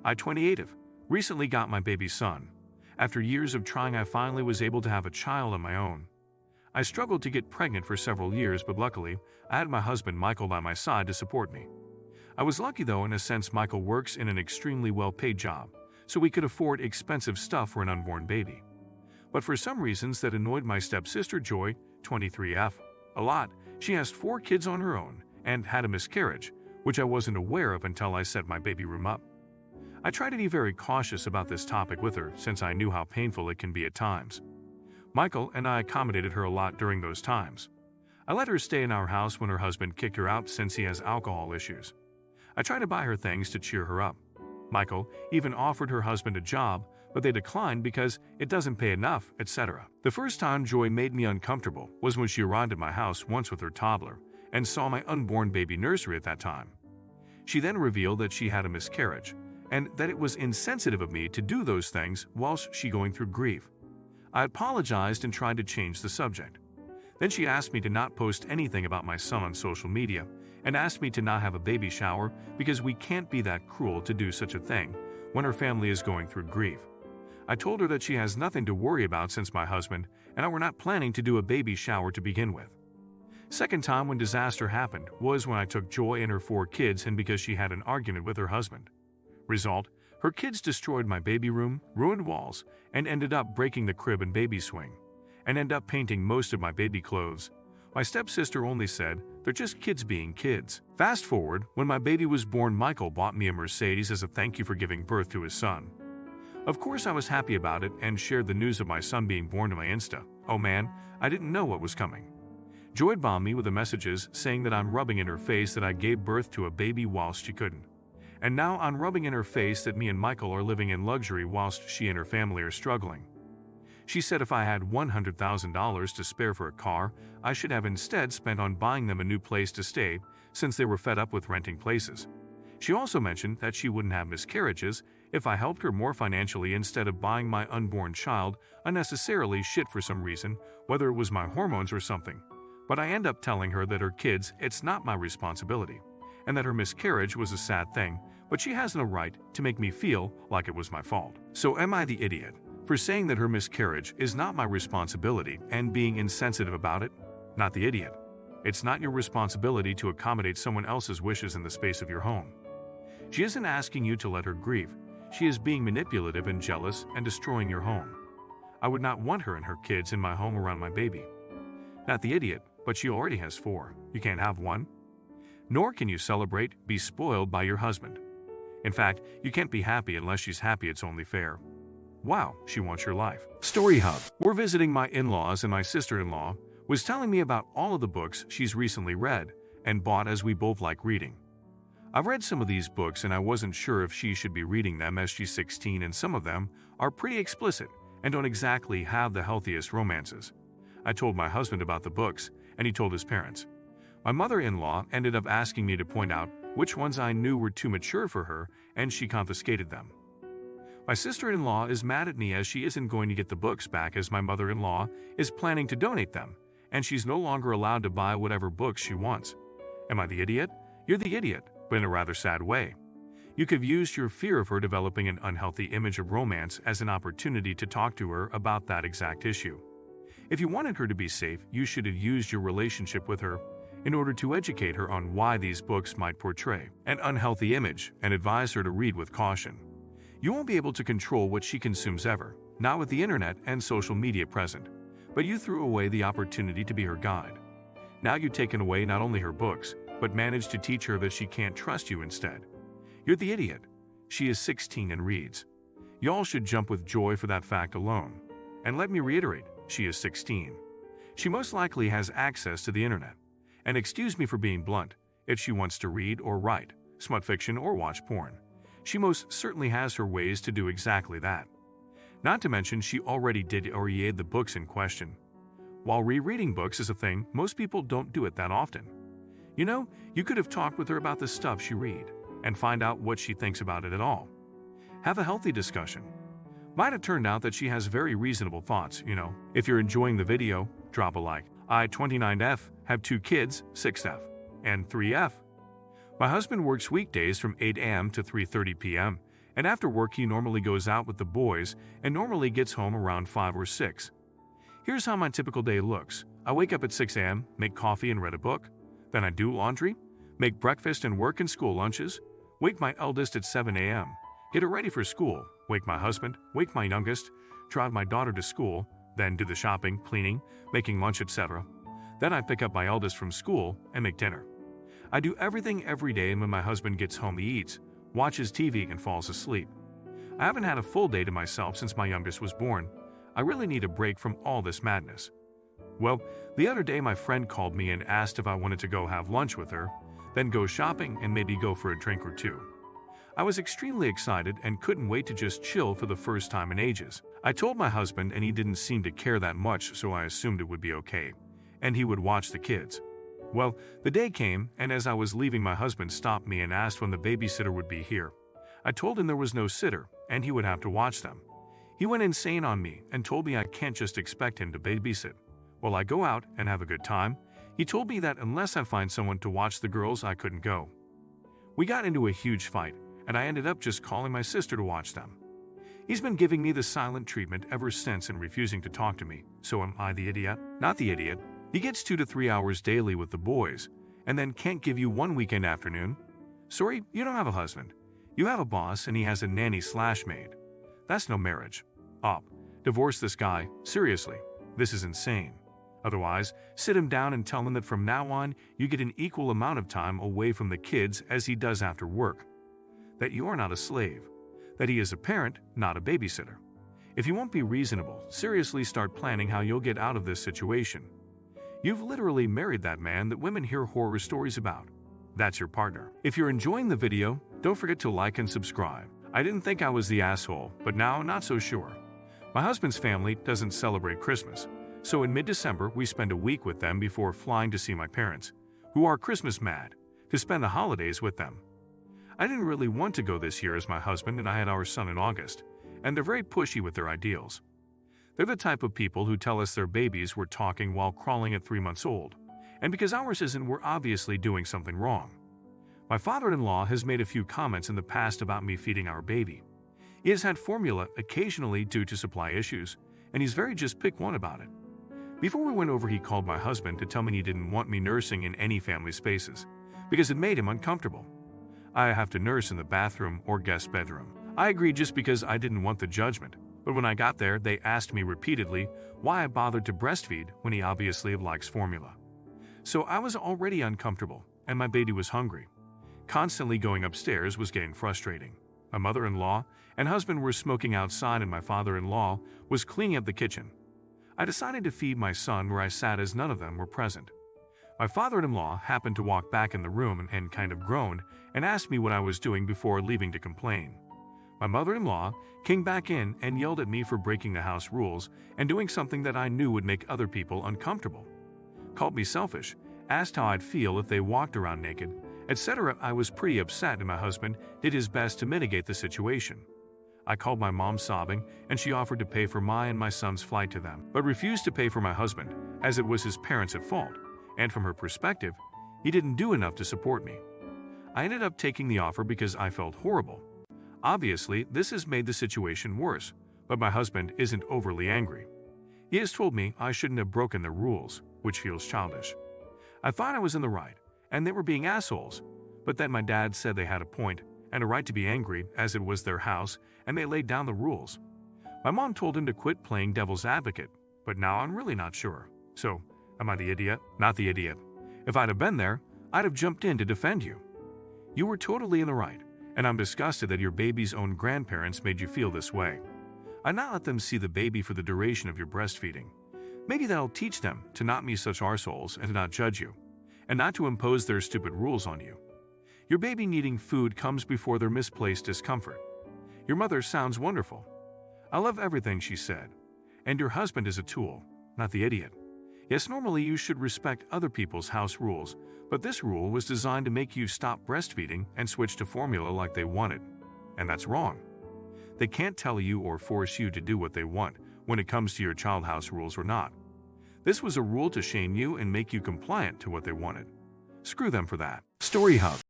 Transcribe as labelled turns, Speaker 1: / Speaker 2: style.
Speaker 1: I, 28, recently got my baby son. After years of trying, I finally was able to have a child on my own. I struggled to get pregnant for several years, but luckily, I had my husband Michael by my side to support me. I was lucky though, in a sense. Michael works in an extremely well-paid job, so we could afford expensive stuff for an unborn baby. But for some reasons that annoyed my stepsister Joy, 23F, a lot. She has 4 kids on her own and had a miscarriage, which I wasn't aware of until I set my baby room up. I try to be very cautious about this topic with her since I knew how painful it can be at times. Michael and I accommodated her a lot during those times. I let her stay in our house when her husband kicked her out since he has alcohol issues. I try to buy her things to cheer her up. Michael even offered her husband a job, but they declined because it doesn't pay enough, etc. The first time Joy made me uncomfortable was when she arrived at my house once with her toddler and saw my unborn baby nursery at that time. She then revealed that she had a miscarriage and that it was insensitive of me to do those things whilst she going through grief. I apologized and tried to change the subject. Then she asked me to not post anything about my son on social media and asked me to not have a baby shower because we can't be that cruel to do such a thing when her family is going through grief. I told her that she has nothing to worry about since my husband and I were not planning to do a baby shower to begin with. Second time when disaster happened was when I took Joy and her 4 kids in because she had an argument with her husband. Result, her kids destroyed my baby room, ruined walls, and ended up breaking the crib and baby swing, and ended up painting most of my baby clothes. My stepsister only said, "They're just kids being kids." Fast forward, when my baby was born, Michael bought me a Mercedes as a thank you for giving birth to his son. Of course I was happy about it and shared the news of my son being born to my Insta. Oh man, I didn't know what was coming. Joy bombed me with the messages saying that I'm rubbing in her face that I gave birth to a baby whilst she couldn't. And now I'm rubbing in her face that me and Michael are living in luxury whilst she and her family are struggling. She said if I had $100,000 to spare for a car, I should have instead spent on buying them a new place to stay since they were fed up with renting places. She also mentioned that she wouldn't have miscarriages if I helped her more financially instead of buying my unborn child unnecessarily shit for some reason, whether it was my hormones or something. But I end up telling her that her kids, it's not my responsibility, and that her miscarriage was a sad thing, but she has no right to make me feel like it was my fault. So am I the idiot for saying that her miscarriage is not my responsibility and being insensitive about it? Not the idiot. It's not your responsibility to accommodate someone else's wishes in the space of your home. She isn't asking you to let her grieve. She is being manipulative and jealous and destroying your home. I would not want her and her kids in my home around my baby. Not the idiot, but she already has 4. You can't have one. Nor can you celebrate, be spoiled by your husband. In fact, you can't be happy unless she's happy. It's only fair. Wow, she wants your life. Story Hub. We're visiting my in-laws and my sister-in-law was telling me about all of the books she's recently read and bought as we both like reading. I've read some of these books and I wasn't sure if she should be reading them as she's 16 and some of them are pretty explicit and don't exactly have the healthiest romances. I told my husband about the books and he told his parents. My mother-in-law ended up asking me to point out which ones I knew were too mature for her and she confiscated them. My sister-in-law is mad at me as she isn't going to get the books back as my mother-in-law is planning to donate them and she's no longer allowed to buy whatever books she wants. Am I the idiot? You're the idiot, but in a rather sad way. You could have used your fear of her developing an unhealthy image of romance as an opportunity to talk to her about that exact issue. If you wanted her to be safe, you should have used your relationship with her in order to educate her on why these books might portray an unhealthy image and advise her to read with caution. You won't be able to control what she consumes ever, not with the internet and social media present, but you threw away the opportunity to be her guide. Now you've taken away not only her books, but managed to teach her that she can't trust you instead. You're the idiot. She is 16 and reads. Y'all should jump with joy for that fact alone. And let me reiterate, she is 16. She most likely has access to the internet. And excuse me for being blunt, if she wants to read or write, smut fiction or watch porn, she most certainly has her ways to do exactly that. Not to mention she already did or read the books in question. While rereading books is a thing, most people don't do it that often. You know, you could have talked with her about the stuff she read and find out what she thinks about it at all. Have a healthy discussion. Might have turned out that she has very reasonable thoughts, you know. If you're enjoying the video, drop a like. I, 29F, have 2 kids, 6F, and 3F. My husband works weekdays from 8 a.m. to 3:30 p.m., And after work he normally goes out with the boys and normally gets home around 5 or 6. Here's how my typical day looks. I wake up at 6 a.m., make coffee and read a book. Then I do laundry, make breakfast and work and school lunches, wake my eldest at 7 a.m., get her ready for school, wake my husband, wake my youngest, drive my daughter to school, then do the shopping, cleaning, making lunch, etc. Then I pick up my eldest from school and make dinner. I do everything every day, and when my husband gets home he eats, watches TV and falls asleep. I haven't had a full day to myself since my youngest was born. I really need a break from all this madness. Well, the other day my friend called me and asked if I wanted to go have lunch with her, then go shopping and maybe go for a drink or two. I was extremely excited and couldn't wait to just chill for the first time in ages. I told my husband and he didn't seem to care that much, so I assumed it would be okay, and he would watch the kids. Well, the day came, and as I was leaving my husband stopped me and asked when the babysitter would be here. I told him there was no sitter and he would have to watch them. He went insane on me and told me I can't just expect him to babysit. Well, I go out and have a good time. He told me that unless I find someone to watch the girls, I couldn't go. We got into a huge fight, and I ended up just calling my sister to watch them. He's been giving me the silent treatment ever since and refusing to talk to me. So am I the idiot? Not the idiot. He gets 2 to 3 hours daily with the boys, and then can't give you one weekend afternoon. Sorry, you don't have a husband. You have a boss and he has a nanny/maid. That's no marriage. Up. Divorce this guy. Seriously. This is insane. Otherwise, sit him down and tell him that from now on, you get an equal amount of time away from the kids as he does after work. That you are not a slave. That he is a parent, not a babysitter. If you won't be reasonable, seriously start planning how you'll get out of this situation. You've literally married that man that women hear horror stories about. That's your partner. If you're enjoying the video, don't forget to like and subscribe. I didn't think I was the asshole, but now not so sure. My husband's family doesn't celebrate Christmas, so in mid-December we spend a week with them before flying to see my parents, who are Christmas mad, to spend the holidays with them. I didn't really want to go this year as my husband and I had our son in August, and they're very pushy with their ideals. They're the type of people who tell us their babies were talking while crawling at 3 months old, and because ours isn't, we're obviously doing something wrong. My father-in-law has made a few comments in the past about me feeding our baby. He has had formula occasionally due to supply issues, and he's very just pick one about it. Before we went over, he called my husband to tell me he didn't want me nursing in any family spaces, because it made him uncomfortable. I have to nurse in the bathroom or guest bedroom. I agreed just because I didn't want the judgment, but when I got there, they asked me repeatedly why I bothered to breastfeed when he obviously likes formula. So I was already uncomfortable, and my baby was hungry. Constantly going upstairs was getting frustrating. My mother-in-law and husband were smoking outside, and my father-in-law was cleaning up the kitchen. I decided to feed my son where I sat as none of them were present. My father-in-law happened to walk back in the room and kind of groaned and asked me what I was doing before leaving to complain. My mother-in-law came back in and yelled at me for breaking the house rules and doing something that I knew would make other people uncomfortable. Called me selfish, asked how I'd feel if they walked around naked, etc. I was pretty upset, and my husband did his best to mitigate the situation. I called my mom sobbing, and she offered to pay for my and my son's flight to them, but refused to pay for my husband, as it was his parents at fault, and from her perspective, he didn't do enough to support me. I ended up taking the offer because I felt horrible. Obviously, this has made the situation worse, but my husband isn't overly angry. He has told me I shouldn't have broken the rules, which feels childish. I thought I was in the right, and they were being assholes, but then my dad said they had a point and a right to be angry as it was their house and they laid down the rules. My mom told him to quit playing devil's advocate, but now I'm really not sure. So, am I the idiot? Not the idiot. If I'd have been there, I'd have jumped in to defend you. You were totally in the right, and I'm disgusted that your baby's own grandparents made you feel this way. I'd not let them see the baby for the duration of your breastfeeding. Maybe that'll teach them to not be such arseholes and to not judge you, and not to impose their stupid rules on you. Your baby needing food comes before their misplaced discomfort. Your mother sounds wonderful. I love everything she said. And your husband is a tool, not the idiot. Yes, normally you should respect other people's house rules, but this rule was designed to make you stop breastfeeding and switch to formula like they wanted. And that's wrong. They can't tell you or force you to do what they want when it comes to your child house rules or not. This was a rule to shame you and make you compliant to what they wanted. Screw them for that. Story Hub.